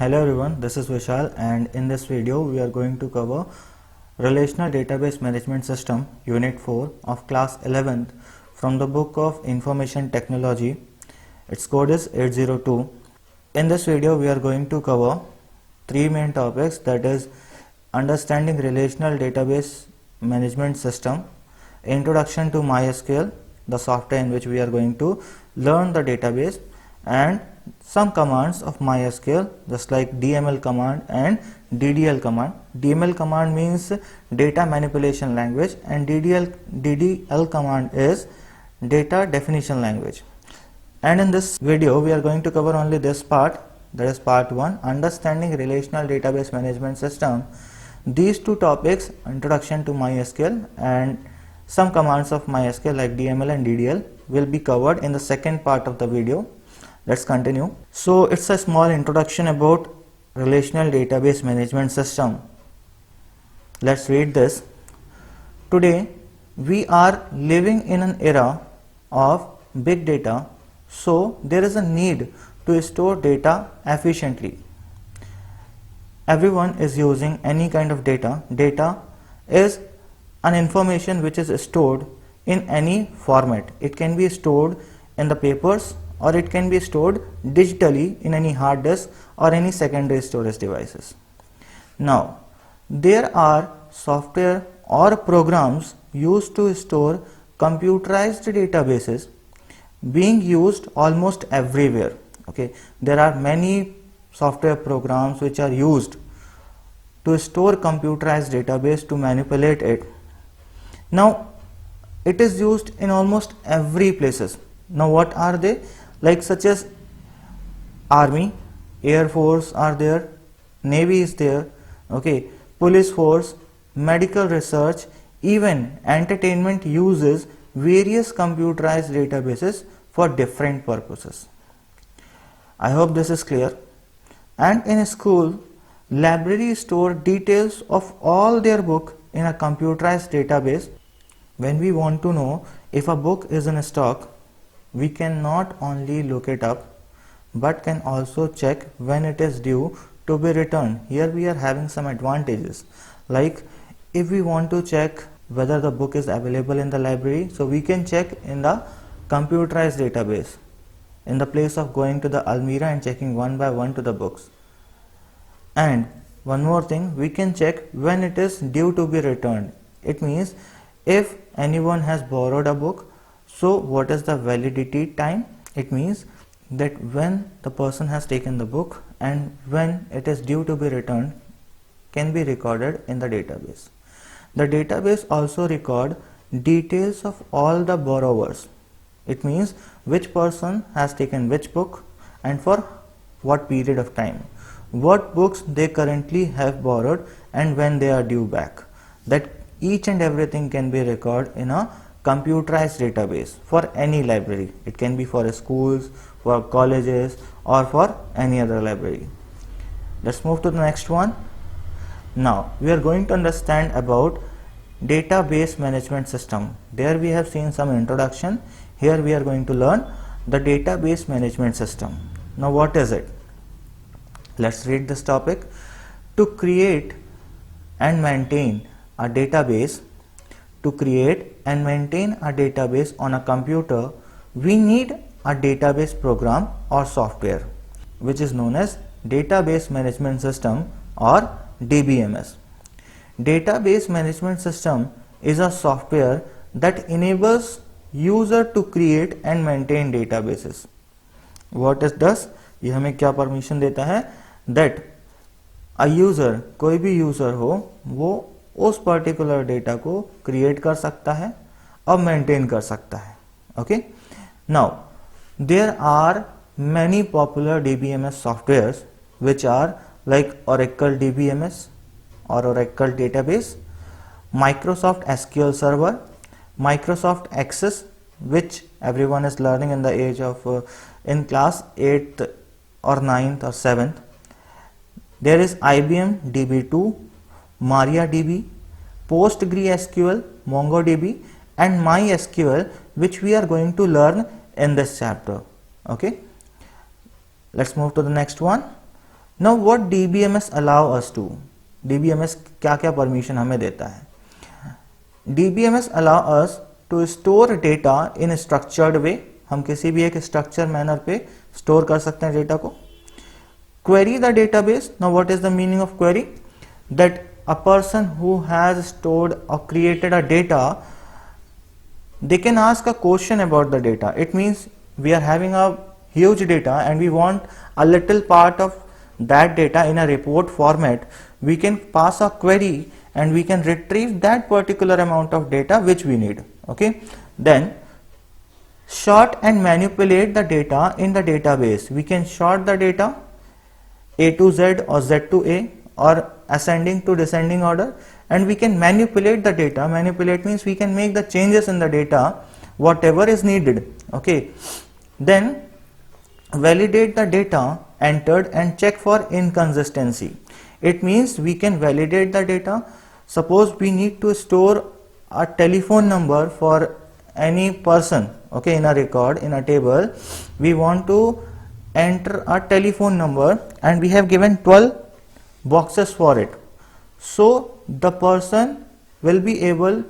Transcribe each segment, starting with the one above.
Hello everyone, this is Vishal, and in this video we are going to cover Relational Database Management System Unit 4 of class 11th from the book of Information Technology. Its code is 802. In this video we are going to cover three main topics, that is understanding Relational Database Management System, introduction to MySQL, the software in which we are going to learn the database, and some commands of MySQL just like DML command and DDL command. DML command means data manipulation language and DDL command is data definition language. And in this video we are going to cover only this part, that is part 1, understanding relational database management system. These two topics, introduction to MySQL and some commands of MySQL like DML and DDL, will be covered in the second part of the video. Let's continue. So it's a small introduction about relational database management system. Let's read this. Today we are living in an era of big data, so there is a need to store data efficiently. Everyone is using any kind of data. Data is an information which is stored in any format. It can be stored in the papers, or it can be stored digitally in any hard disk or any secondary storage devices. Now, there are software or programs used to store computerized databases being used almost everywhere. Okay, there are many software programs which are used to store computerized database to manipulate it. Now, it is used in almost every places. Now, what are they? Like such as Army, Air Force are there, Navy is there, okay, Police Force, medical research, even entertainment uses various computerized databases for different purposes. I hope this is clear. And in a school, libraries store details of all their book in a computerized database. When we want to know if a book is in stock, we can not only look it up but can also check when it is due to be returned. Here we are having some advantages, like if we want to check whether the book is available in the library, so we can check in the computerized database in the place of going to the Almirah and checking one by one to the books. And one more thing, we can check when it is due to be returned. It means if anyone has borrowed a book, so what is the validity time? It means that when the person has taken the book and when it is due to be returned can be recorded in the database. The database also record details of all the borrowers. It means which person has taken which book and for what period of time, what books they currently have borrowed and when they are due back. That each and everything can be recorded in a computerized database for any library. It can be for schools, for colleges, or for any other library. Let's move to the next one. Now we are going to understand about database management system. There we have seen some introduction. Here we are going to learn the database management system. Now what is it? Let's read this topic. To create and maintain a database, on a computer, we need a database program or software which is known as Database Management System or DBMS. Database Management System is a software that enables user to create and maintain databases. What it does? ये हमें क्या permission देता है? That a user, कोई भी user हो, वो उस पर्टिकुलर डेटा को क्रिएट कर सकता है और मेंटेन कर सकता है. Okay, now there are many popular DBMS softwares which are like Oracle DBMS or Oracle Database, Microsoft SQL Server, Microsoft Access, which everyone is learning in the age of in class 8th or 9th or 7th. There is IBM DB2, MariaDB, PostgreSQL, MongoDB, and MySQL, which we are going to learn in this chapter. Okay, let's move to the next one. Now what DBMS allow us to? DBMS क्या क्या permission हमें देता है? DBMS allow us to store data in a structured way. हम किसी भी एक structure manner पे स्टोर कर सकते हैं डेटा को. Query the database. Now what is the meaning of query? That a person who has stored or created a data, they can ask a question about the data. It means we are having a huge data and we want a little part of that data in a report format. We can pass a query and we can retrieve that particular amount of data which we need. Okay, then sort and manipulate the data in the database. We can sort the data A to Z or Z to A or ascending to descending order, and we can manipulate the data. Manipulate means we can make the changes in the data whatever is needed. Okay, then validate the data entered and check for inconsistency. It means we can validate the data. Suppose we need to store a telephone number for any person, okay, in a record, in a table. We want to enter a telephone number and we have given 12 boxes for it. So the person will be able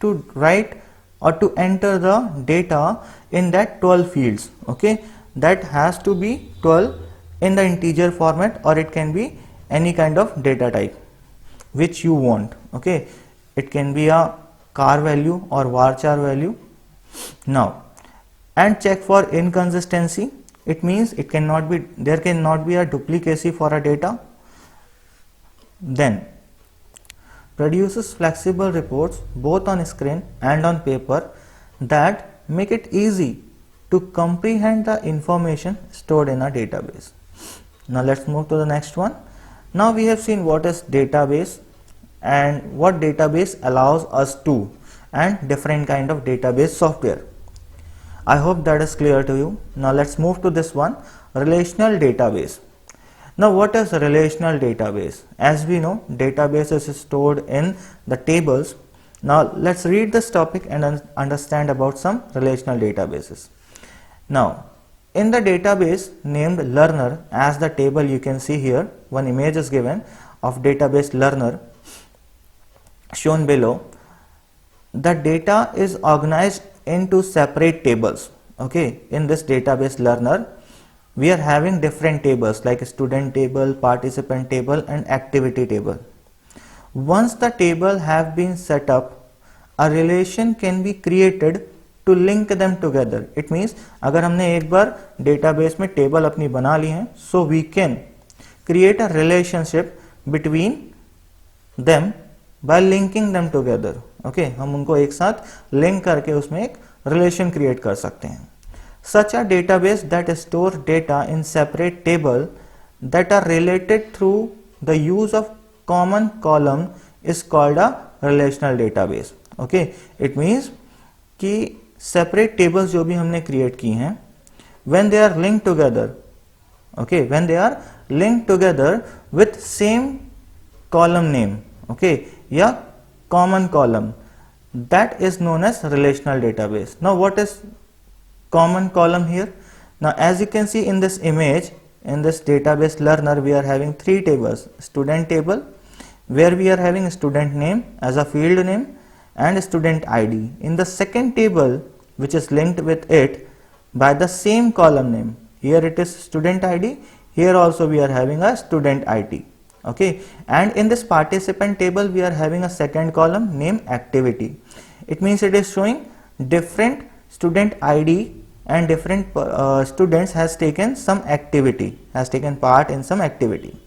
to write or to enter the data in that 12 fields. Okay, that has to be 12 in the integer format, or it can be any kind of data type which you want. Okay, it can be a char value or varchar value. Now, and check for inconsistency. It means it cannot be, there cannot be a duplicacy for a data. Then produces flexible reports both on screen and on paper that make it easy to comprehend the information stored in a database. Now let's move to the next one. Now we have seen what is database and what database allows us to, and different kind of database software. I hope that is clear to you. Now let's move to this one, relational database. Now what is a relational database? As we know, database is stored in the tables. Now let's read this topic and understand about some relational databases. Now in the database named learner, as the table you can see here, one image is given of database learner shown below. The data is organized into separate tables. Okay, in this database learner we are having different tables like student table, participant table and activity table. Once the table have been set up, a relation can be created to link them together. It means अगर हमने एक बार database में table अपनी बना ली है, so we can create a relationship between them by linking them together. Okay, हम उनको एक साथ link करके उसमें एक relation create कर सकते हैं. Such a database that store data in separate table that are related through the use of common column is called a relational database. Okay, it means कि separate tables जो भी हमने create की हैं, when they are linked together, okay, when they are linked together with same column name, okay, या common column, that is known as relational database. Now what is common column here? Now as you can see in this image, in this database learner we are having three tables. Student table where we are having student name as a field name and student ID. In the second table which is linked with it by the same column name, here it is student ID, here also we are having a student ID. Okay, and in this participant table we are having a second column named activity. It means it is showing different student ID and different students has taken some activity, has taken part in some activity,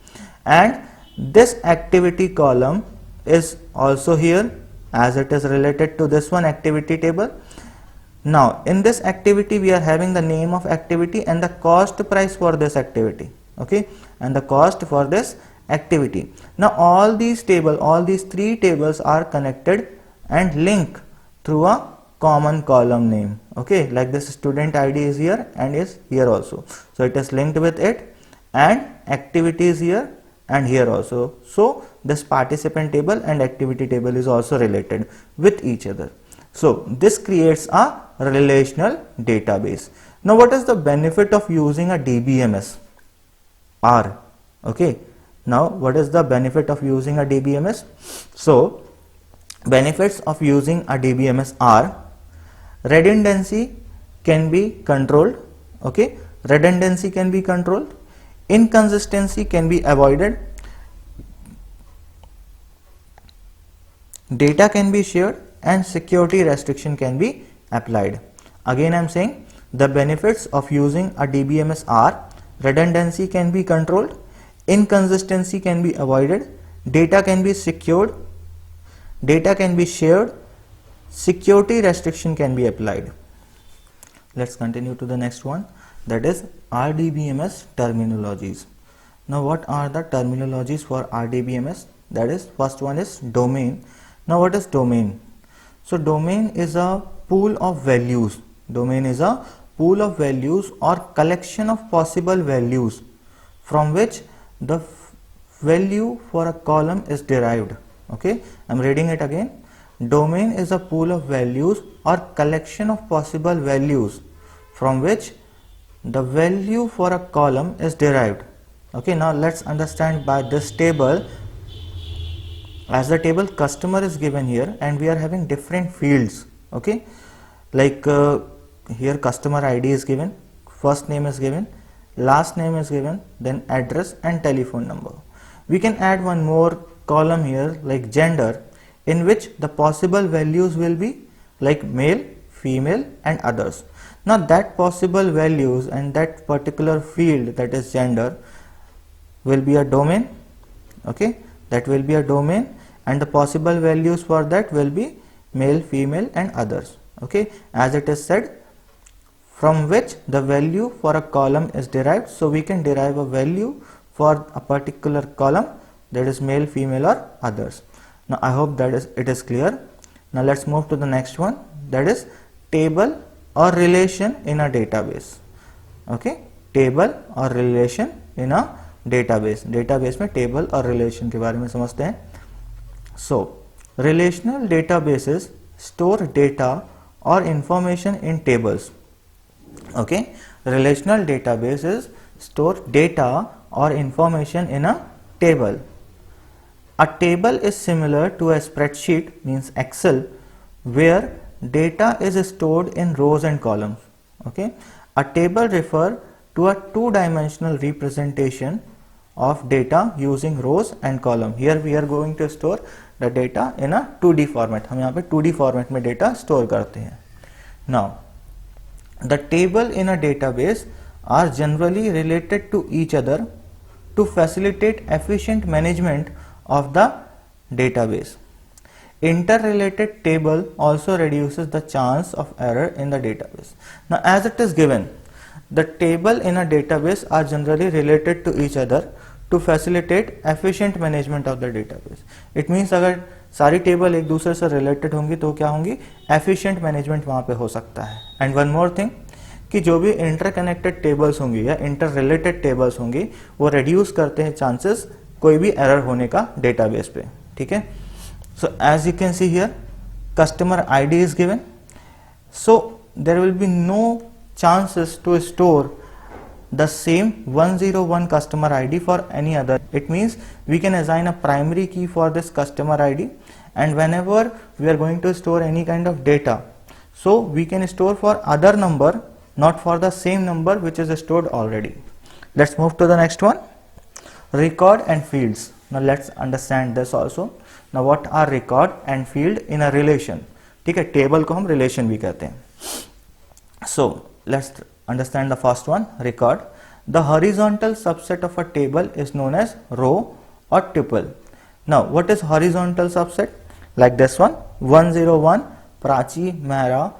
and this activity column is also here as it is related to this one activity table. Now in this activity we are having the name of activity and the cost price for this activity. Okay, and the cost for this activity. Now all these three tables are connected and linked through a common column name. Okay, like this student ID is here and is here also, so it is linked with it, and activity is here and here also, so this participant table and activity table is also related with each other. So this creates a relational database. Now what is the benefit of using a DBMS? Okay, now what is the benefit of using a DBMS? So benefits of using a DBMS are redundancy can be controlled. Okay, redundancy can be controlled, inconsistency can be avoided, data can be shared, and security restriction can be applied. Again I am saying the benefits of using a DBMS are redundancy can be controlled, inconsistency can be avoided, data can be secured, data can be shared, security restriction can be applied. Let's continue to the next one, that is RDBMS terminologies. Now what are the terminologies for RDBMS? That is, first one is domain. Now what is domain? So domain is a pool of values. Domain is a pool of values or collection of possible values from which the value for a column is derived. Okay, I am reading it again. Domain is a pool of values or collection of possible values from which the value for a column is derived. Okay, now let's understand by this table. As the table customer is given here and we are having different fields. Okay, like here customer ID is given, first name is given, last name is given, then address and telephone number. We can add one more column here like gender, in which the possible values will be like male, female and others. Now that possible values and that particular field, that is gender, will be a domain. Okay, that will be a domain, and the possible values for that will be male, female and others. Okay, as it is said, from which the value for a column is derived. So we can derive a value for a particular column, that is male, female or others. Now I hope that it is clear. Now let's move to the next one, that is table or relation in a database. Okay, table or relation in a database. Database में table और relation के बारे में समझते हैं. So relational databases store data or information in tables. Okay, relational databases store data or information in a table. A table is similar to a spreadsheet, means Excel, where data is stored in rows and columns. Okay, a table refers to a two-dimensional representation of data using rows and column. Here we are going to store the data in a 2D format. हम यहाँ पे 2D format में data store करते हैं. Now, the table in a database are generally related to each other to facilitate efficient management of the database. Interrelated table also reduces the chance of error in the database. Now as it is given, the table in a database are generally related to each other to facilitate efficient management of the database. It means अगर सारी table एक दूसरे से related होंगी तो क्या होंगी, efficient management वहाँ पे हो सकता है. एंड वन मोर थिंग कि जो भी इंटरकनेक्टेड टेबल्स होंगी या इंटर रिलेटेड टेबल्स होंगी वो रिड्यूस करते हैं चांसेस कोई भी एरर होने का डेटाबेस पे. ठीक है. So as you can see here, customer ID is given. So there will be no chances to store the same 101 customer ID for any other. It means we can assign a primary key for this customer ID, and whenever we are going to store any kind of data, so we can store for other number, not for the same number which is stored already. Let's move to the next one, record and fields. Now let's understand this also. Now what are record and field in a relation? ठीक है, table को हम relation भी कहते हैं. So let's understand the first one, record. The horizontal subset of a table is known as row or tuple. Now what is horizontal subset? Like this one, 101 Prachi Mehra,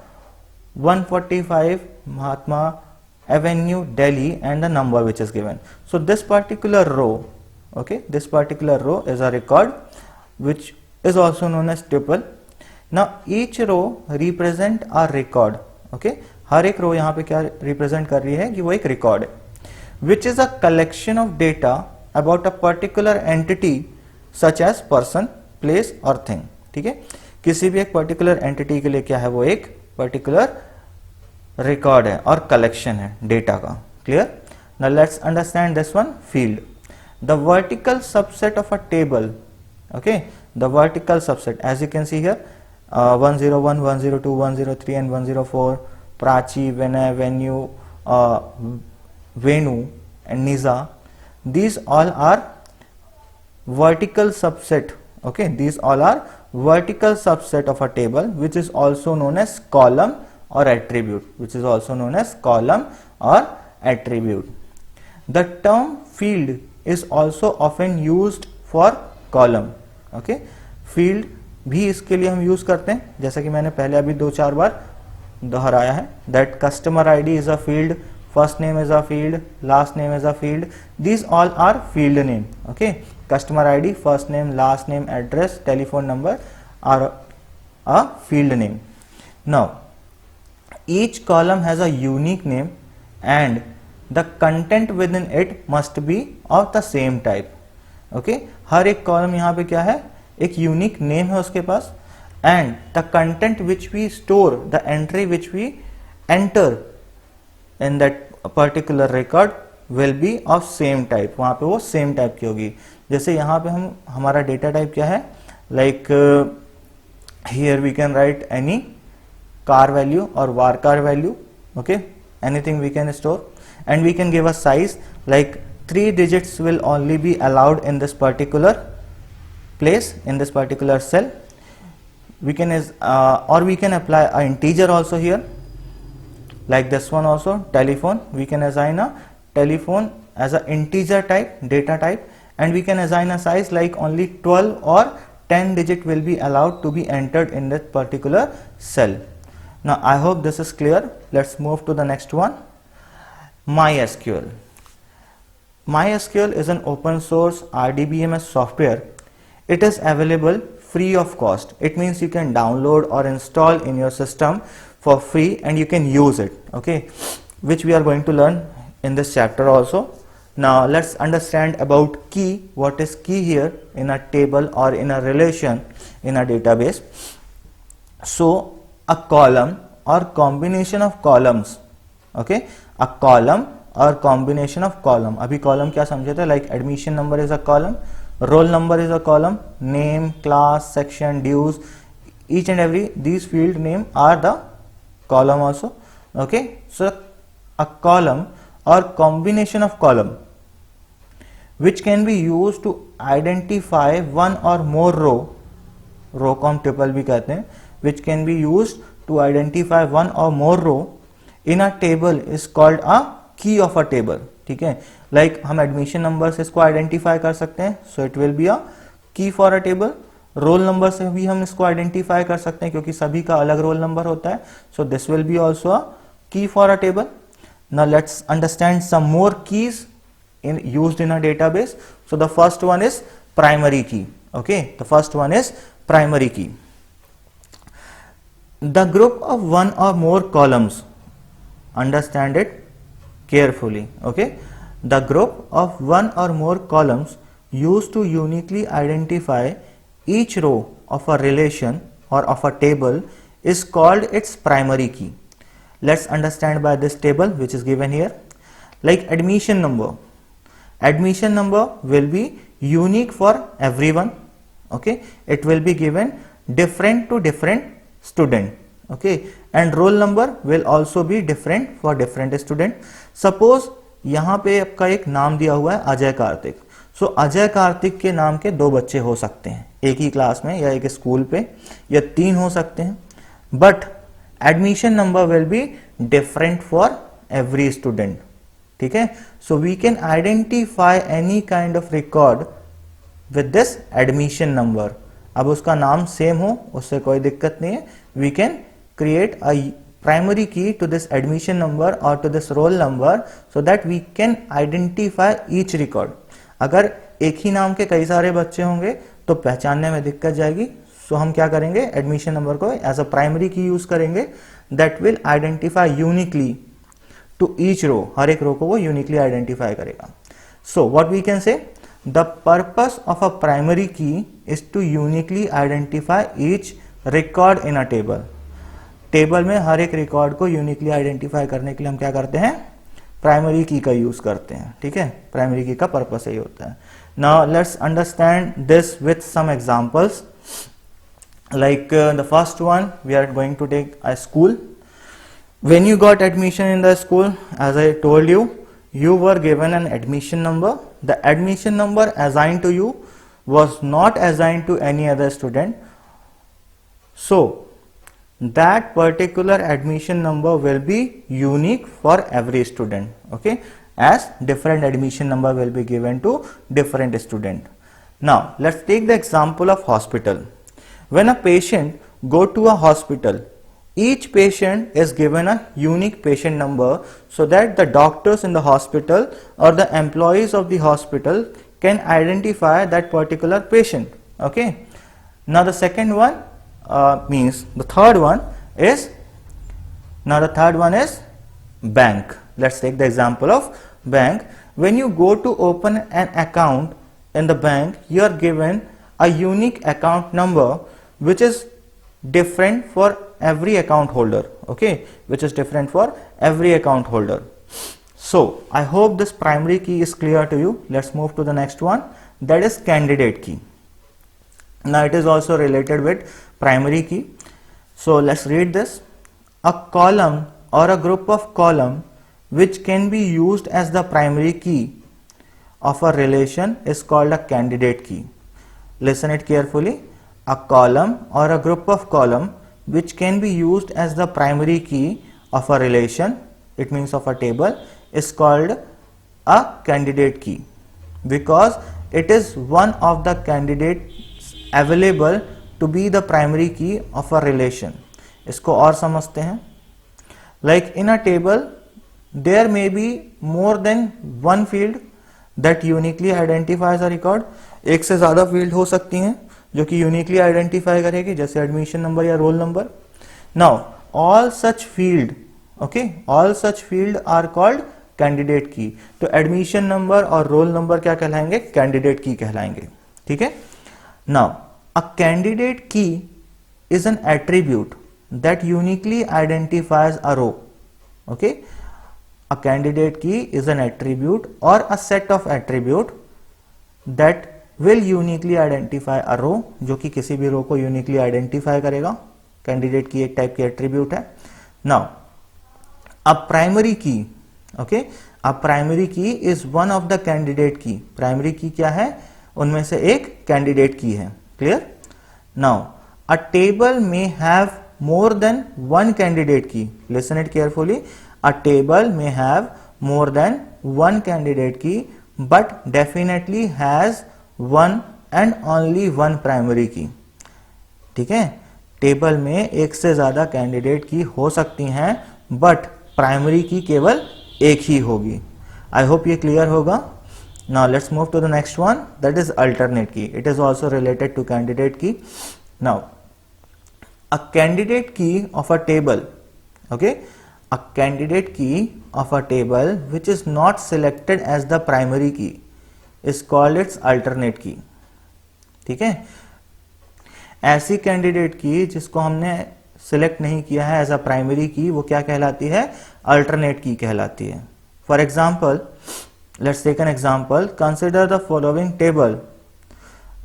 145 Mahatma Avenue, Delhi, and the number which is given. So this particular row, okay, this particular row is a record, which is also known as tuple. Now each row represent a record. Okay, हर एक रो यहाँ पे क्या represent कर रही है कि वो एक record है, which is a collection of data about a particular entity such as person, place or thing. ठीक है, किसी भी एक particular entity के लिए क्या है, वो एक particular record है और collection है data का. Clear? Now let's understand this one, field. the vertical subset of a table, okay, the vertical subset, as you can see here, 101, 102, 103 and 104, Prachi, Vinay, Venu, Venu and Niza, these all are vertical subset, okay, these all are vertical subset of a table, which is also known as column or attribute, which is also known as column or attribute. The term field is also often used for column, okay, field भी इसके लिए हम use करते हैं, जैसा कि मैंने पहले अभी 2-4 बार दोहराया है, that customer ID is a field, first name is a field, last name is a field, these all are field name, okay, customer ID, first name, last name, address, telephone number are a field name. Now each column has a unique name and the content within it must be of the same type, okay, हर एक column यहाँ पे क्या है, एक unique name है उसके पास, and the content which we store, the entry which we enter in that particular record will be of same type, वहां पे वो सेम टाइप की होगी. जैसे यहाँ पे हम हमारा डेटा टाइप क्या है, like here we can write any char value और varchar value, okay, anything we can store and we can give a size like 3 digits will only be allowed in this particular place, in this particular cell. We can or we can apply an integer also here, like this one also, telephone, we can assign a telephone as an integer type, data type, and we can assign a size like only 12 or 10 digit will be allowed to be entered in that particular cell. Now I hope this is clear. Let's move to the next one. MySQL. MySQL is an open source RDBMS software. It is available free of cost. It means you can download or install in your system for free and you can use it, okay, which we are going to learn in this chapter also. Now let's understand about key. What is key here in a table or in a relation in a database? So a column or combination of columns, okay, a column or combination of column. अभी column क्या समझे थे, like admission number is a column, roll number is a column, name, class, section, dues, each and every these field name are the column also, okay. So a column or combination of column which can be used to identify one or more row को हम triple भी कहते हैं, which can be used to identify one or more row in a table is called a key of a table, ठीक है. Like हम admission number से इसको आइडेंटिफाई कर सकते हैं, so it will be a key for a table. Roll number से भी हम इसको आइडेंटिफाई कर सकते हैं क्योंकि सभी का अलग रोल नंबर होता है, so this will be also a key for a table. Now let's understand some more keys in used in a database. So the first one is primary key, okay, the first one is primary key. The group of one or more columns, understand it carefully, okay, the group of one or more columns used to uniquely identify each row of a relation or of a table is called its primary key. Let's understand by this table which is given here. Like admission number, admission number will be unique for everyone, okay, it will be given different to different student, okay, and roll number will also be different for different student. Suppose यहाँ पे आपका एक नाम दिया हुआ है अजय कार्तिक, सो अजय कार्तिक के नाम के 2 बच्चे हो सकते हैं एक ही क्लास में या एक स्कूल पे, या 3 हो सकते हैं, but admission number will be different for every student, ठीक है. So we can identify any kind of record with this admission number. अब उसका नाम सेम हो उससे कोई दिक्कत नहीं है, we can create a primary key to this admission number or to this roll number so that we can identify each record. अगर एक ही नाम के कई सारे बच्चे होंगे तो पहचानने में दिक्कत जाएगी, सो हम क्या करेंगे, एडमिशन नंबर को as a primary key use करेंगे, that will identify uniquely to each row, हर एक रो को वो यूनिकली आइडेंटिफाई करेगा. So what we can say, the purpose of a primary key is to uniquely identify each record in a table. Table में हर एक रिकॉर्ड को यूनिकली आइडेंटिफाई करने के लिए हम क्या करते हैं, प्राइमरी की का यूज करते हैं, ठीक है. प्राइमरी की का पर्पस यही होता है. Now let's understand this with some examples. Like the first one, we are going to take a school. When you got admission in the school, as I told you, you were given an admission number. The admission number assigned to you was not assigned to any other student. So that particular admission number will be unique for every student, okay, as different admission number will be given to different student. Now let's take the example of hospital. When a patient go to a hospital, each patient is given a unique patient number so that the doctors in the hospital or the employees of the hospital can identify that particular patient, okay. Now the second one means the third one is bank. Let's take the example of bank. When you go to open an account in the bank, you are given a unique account number which is different for every account holder, okay, which is different for every account holder. So I hope this primary key is clear to you. Let's move to the next one, that is candidate key. Now it is also related with primary key. So let's read this. A column or a group of column which can be used as the primary key of a relation is called a candidate key. Listen it carefully. A column or a group of column which can be used as the primary key of a relation, it means of a table, is called a candidate key because it is one of the candidates available to be the primary key of a relation. इसको और समझते हैं. Like in a table, there may be more than one field that uniquely identifies a record. एक से ज़्यादा field हो सकती हैं जो कि यूनिकली आइडेंटिफाई करेगी, जैसे एडमिशन नंबर या roll number. Now all such field, okay, all such field are called candidate key. तो एडमिशन नंबर और रोल नंबर क्या कहलाएंगे? कैंडिडेट की कहलाएंगे. ठीक है. Now a candidate key is an attribute that uniquely identifies a row. Okay, a candidate key is an attribute or a set of attribute that will uniquely identify a row, जो कि किसी भी रो को uniquely आइडेंटिफाई करेगा. Candidate की एक type की एट्रीब्यूट है. Now a primary key, okay, a primary key is one of the candidate key. Primary key क्या है? उनमें से एक कैंडिडेट की है. क्लियर. नाउ अ टेबल में have more than one candidate key. Listen it carefully. A table में have more than one candidate key but definitely has one and only one primary key. ठीक है. Table में एक से ज्यादा candidate की हो सकती हैं बट प्राइमरी की केवल एक ही होगी. आई होप ये क्लियर होगा. Now let's move to the next one, that is alternate key. It is also related to candidate key. Now a candidate key of a table, okay, a candidate key of a table which is not selected as the primary key is called its alternate key. ठीक है. ऐसी candidate key जिसको हमने select नहीं किया है as a primary की, वो क्या कहलाती है? अल्टरनेट की कहलाती है. For example, let's take an example. Consider the following table.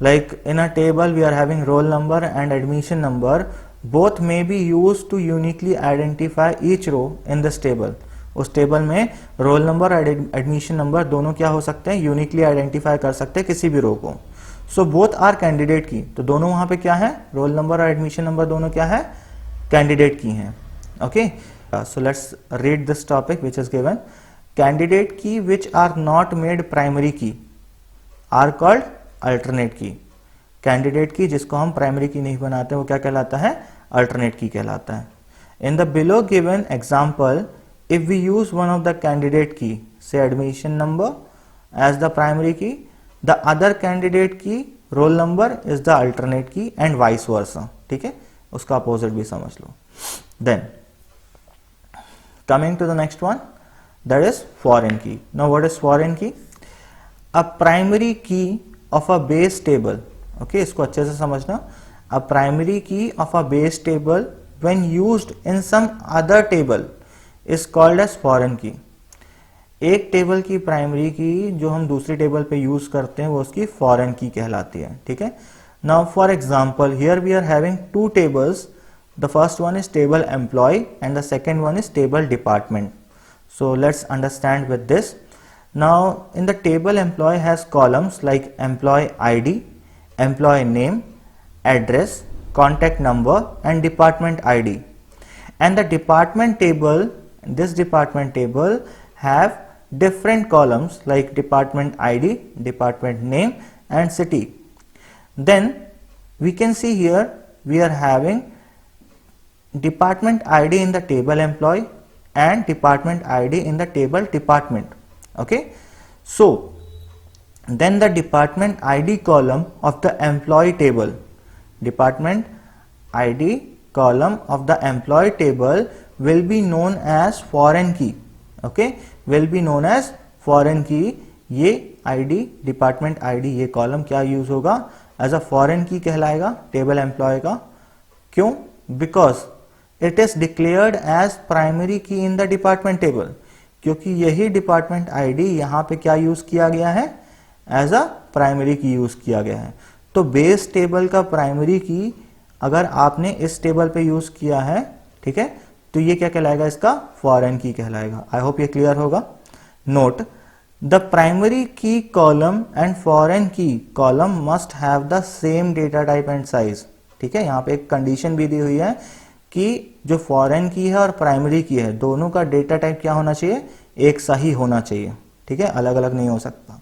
Like in a table we are having roll number and admission number. Both may be used to uniquely identify each row in this table. उस table में roll number और admission number दोनों क्या हो सकते हैं? Uniquely identify कर सकते हैं किसी भी रो को. So both are candidate key. तो दोनों वहां पे क्या है? रोल नंबर और एडमिशन नंबर दोनों क्या है? कैंडिडेट की हैं. Okay. So let's read this topic which is given. Candidate key which are not made primary key are called alternate key. Candidate key जिसको हम प्राइमरी की नहीं बनाते वो क्या कहलाता है? अल्टरनेट की कहलाता है. In the below given example, if we use one of the candidate key, say admission number, as the primary key, the other candidate key, roll number, is the alternate key and vice versa. ठीक है. उसका opposite भी समझ लो. Then coming to the next one, that is foreign key. Now what is foreign key? A primary key of a base table. Okay, इसको अच्छे से समझना. A primary key of a base table when used in some other table is called as foreign key. एक table की primary की जो हम दूसरी टेबल पे यूज करते हैं वो उसकी फॉरेन की कहलाती है, ठीक है। Now for example here we are having two tables, the first one is table employ and the second one is table department. So let's understand with this. Now in the table employee has columns like employee ID, employee name, address, contact number and department ID. And the department table, this department table have different columns like department ID, department name and city. Then we can see here we are having department ID in the table employee and department ID in the table department. Okay, so then the department ID column of the employee table, department ID column of the employee table will be known as foreign key. Okay, will be known as foreign key. ये ID department ID ये column क्या use होगा, as a foreign key कहलाएगा table employ का. क्यों? Because it is declared as primary key in the department table, क्योंकि यही department ID यहां पे क्या यूज किया गया है, as a primary key use किया गया है. तो बेस टेबल का प्राइमरी की अगर आपने इस टेबल पे यूज किया है, ठीक है, तो ये क्या कहलाएगा, इसका फॉरेन की कहलाएगा. आई होप ये क्लियर होगा. नोट, द प्राइमरी की कॉलम एंड फॉरेन की column must have the same data type and size. ठीक है, यहाँ पे एक कंडीशन भी दी हुई है कि जो फॉरेन की है और प्राइमरी की है दोनों का डेटा टाइप क्या होना चाहिए, एक सा ही होना चाहिए. ठीक है, अलग अलग नहीं हो सकता.